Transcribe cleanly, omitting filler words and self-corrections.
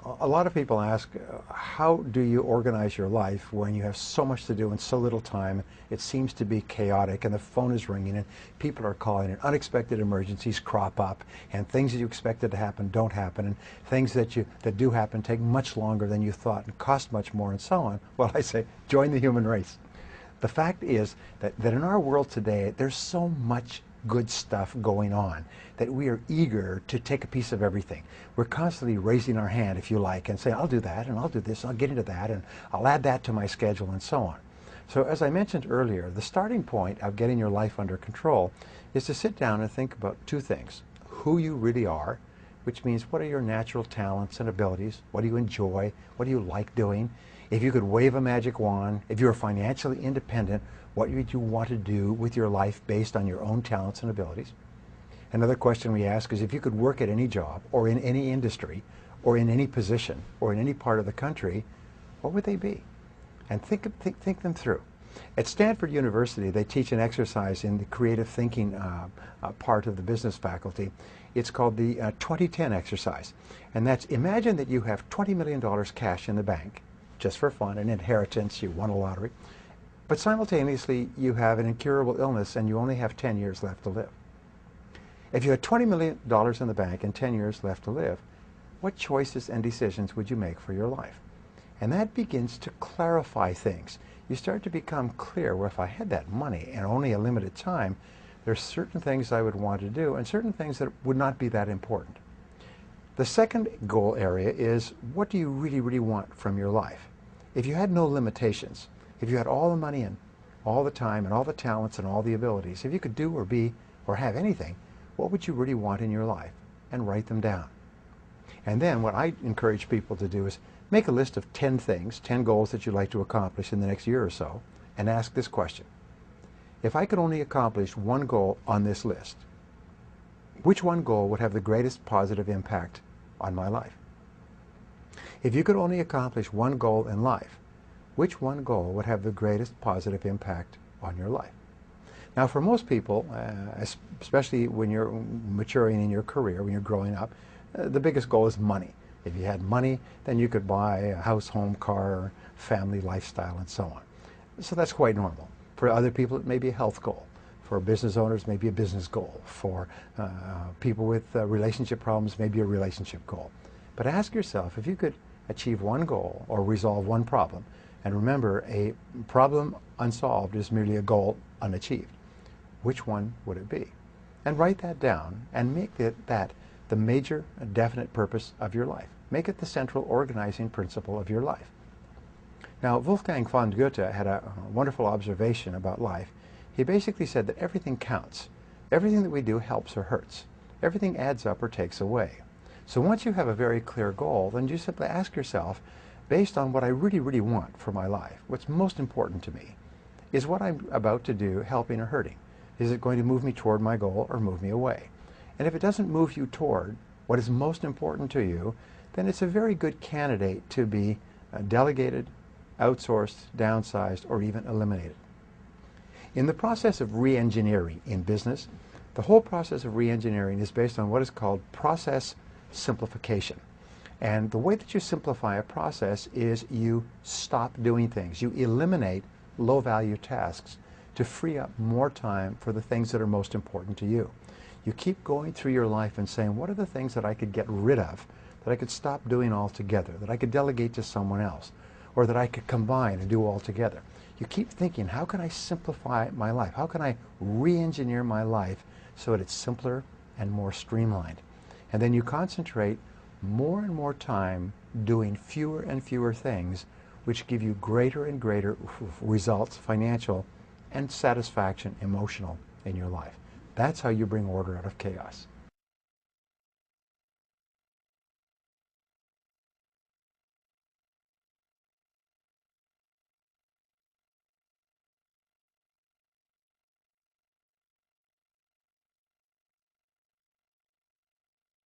A lot of people ask, how do you organize your life when you have so much to do and so little time? It seems to be chaotic, and the phone is ringing, and people are calling, and unexpected emergencies crop up, and things that you expected to happen don't happen, and things that do happen take much longer than you thought and cost much more, and so on. Well, I say, join the human race. The fact is that in our world today, there's so much good stuff going on that we are eager to take a piece of everything. We're constantly raising our hand, if you like, and saying, I'll do that, and I'll do this, and I'll get into that, and I'll add that to my schedule, and so on. So as I mentioned earlier, the starting point of getting your life under control is to sit down and think about two things. Who you really are, which means what are your natural talents and abilities? What do you enjoy? What do you like doing? If you could wave a magic wand, if you were financially independent, what would you want to do with your life based on your own talents and abilities? Another question we ask is, if you could work at any job or in any industry or in any position or in any part of the country, what would they be? And think them through. At Stanford University, they teach an exercise in the creative thinking part of the business faculty. It's called the 2010 exercise. And that's, imagine that you have $20 million cash in the bank, just for fun, an inheritance, you won a lottery. But simultaneously, you have an incurable illness and you only have 10 years left to live. If you had $20 million in the bank and 10 years left to live, what choices and decisions would you make for your life? And that begins to clarify things. You start to become clear, well, if I had that money and only a limited time, there's certain things I would want to do and certain things that would not be that important. The second goal area is, what do you really, really want from your life? If you had no limitations, if you had all the money and all the time and all the talents and all the abilities, if you could do or be or have anything, what would you really want in your life? And write them down. And then what I encourage people to do is make a list of 10 things, 10 goals that you'd like to accomplish in the next year or so, and ask this question. If I could only accomplish one goal on this list, which one goal would have the greatest positive impact on my life? If you could only accomplish one goal in life, which one goal would have the greatest positive impact on your life? Now, for most people, especially when you're maturing in your career, when you're growing up, the biggest goal is money. If you had money, then you could buy a house, home, car, family, lifestyle, and so on. So that's quite normal. For other people, it may be a health goal. For business owners, maybe a business goal. For people with relationship problems, maybe a relationship goal. But ask yourself, if you could achieve one goal or resolve one problem, and remember, a problem unsolved is merely a goal unachieved. Which one would it be? And write that down and make that the major definite purpose of your life. Make it the central organizing principle of your life. Now, Wolfgang von Goethe had a wonderful observation about life. He basically said that everything counts. Everything that we do helps or hurts. Everything adds up or takes away. So once you have a very clear goal, then you simply ask yourself, based on what I really, really want for my life, what's most important to me, is what I'm about to do helping or hurting? Is it going to move me toward my goal or move me away? And if it doesn't move you toward what is most important to you, then it's a very good candidate to be delegated, outsourced, downsized, or even eliminated. In the process of re-engineering in business, the whole process of re-engineering is based on what is called process simplification. And the way that you simplify a process is you stop doing things. You eliminate low-value tasks to free up more time for the things that are most important to you. You keep going through your life and saying, what are the things that I could get rid of, that I could stop doing altogether, that I could delegate to someone else, or that I could combine and do all together? You keep thinking, how can I simplify my life? How can I re-engineer my life so that it's simpler and more streamlined? And then you concentrate more and more time doing fewer and fewer things, which give you greater and greater results, financial and satisfaction, emotional, in your life. That's how you bring order out of chaos.